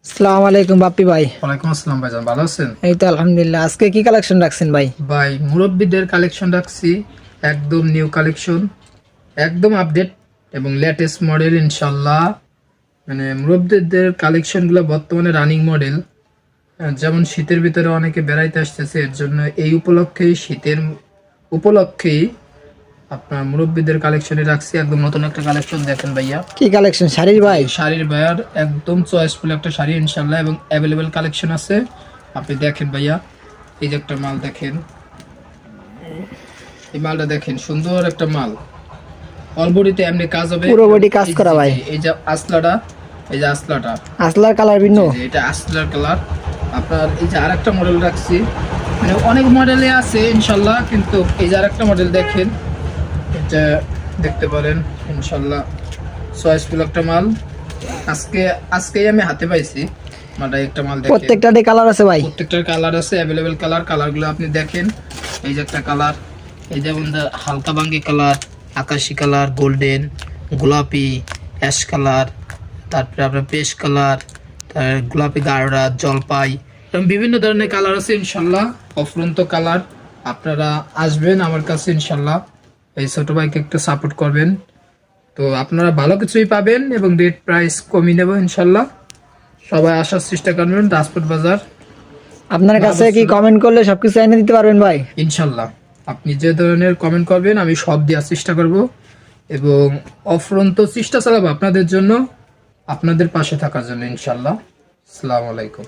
আসসালামু আলাইকুম বাপ্পি ভাই। ওয়ালাইকুম আসসালাম ভাইজান, ভালো আছেন? এই তো আলহামদুলিল্লাহ। আজকে কি কালেকশন রাখছেন ভাই? ভাই মুরব্বিদের কালেকশন রাখছি, একদম নিউ কালেকশন, একদম আপডেট এবং লেটেস্ট মডেল ইনশাল্লাহ। মানে মুরব্বিদের কালেকশনগুলো বর্তমানে রানিং মডেল। যেমন শীতের ভিতরে অনেকে বেড়াইতে আসতেছে, এর জন্য এই উপলক্ষেই শীতের উপলক্ষেই আপনার মুরব্বিদের কালেকশনে রাখছি একদম নতুন একটা কালেকশন। দেখেন ভাইয়া, কি কালেকশন শাড়ির ভাই? শাড়ির ভাইয়ার একদম চয়েসফুল একটা শাড়ি ইনশাল্লাহ, এবং অ্যাভেলেবেল কালেকশন আছে। আপনি দেখেন ভাইয়া, এই যে একটা মাল দেখেন, এই মালটা দেখেন, সুন্দর একটা মাল। অল বডিতে এমনি কাজ হবে, পুরো বডি কাজ করা ভাই। এই যে আসলাটা, এই যে আসলাটা, আসলার কালার ভিন্ন। এটা আসলার কালার। আপনার এই যে আরেকটা মডেল রাখছি, মানে অনেক মডেলে আছে ইনশাল্লাহ, কিন্তু এই যে আরেকটা মডেল দেখেন, এটা দেখতে পারেন ইনশাল্লাহ চয়েসফুল একটা মাল। আজকেই আমি হাতে পাইছি মালটা। একটা মাল দেখেন, প্রত্যেকটাতে কালার আছে ভাই? প্রত্যেকটার কালার আছে, অ্যাভেলেবেল কালার। কালারগুলো আপনি দেখেন, এই যে একটা কালার, এই যেমন হালকা বাঙ্গি কালার, আকাশি কালার, গোল্ডেন, গোলাপি, অ্যাশ কালার, তারপরে আপনার পেস্ট কালার, গোলাপি গাঢ়া, জলপাই, এরকম বিভিন্ন ধরনের কালার আছে ইনশাল্লাহ। অফুরন্ত কালার। আপনারা আসবেন আমার কাছে ইনশাল্লাহ, এই ছোট ভাইকে একটু সাপোর্ট করবেন, তো আপনারা ভালো কিছুই পাবেন এবং রেট প্রাইস কমিয়ে নেব ইনশাল্লাহ। সবাই আসার চেষ্টা করবেন রাজপুর বাজার। আপনার কাছে কি কমেন্ট করলে সবকিছু এনে দিতে পারবেন ভাই? ইনশাল্লাহ আপনি যে ধরনের কমেন্ট করবেন আমি সব দেওয়ার চেষ্টা করব, এবং অফুরন্ত চেষ্টা চালাবো আপনাদের জন্য, আপনাদের পাশে থাকার জন্য ইনশাল্লাহ। আসসালামু আলাইকুম।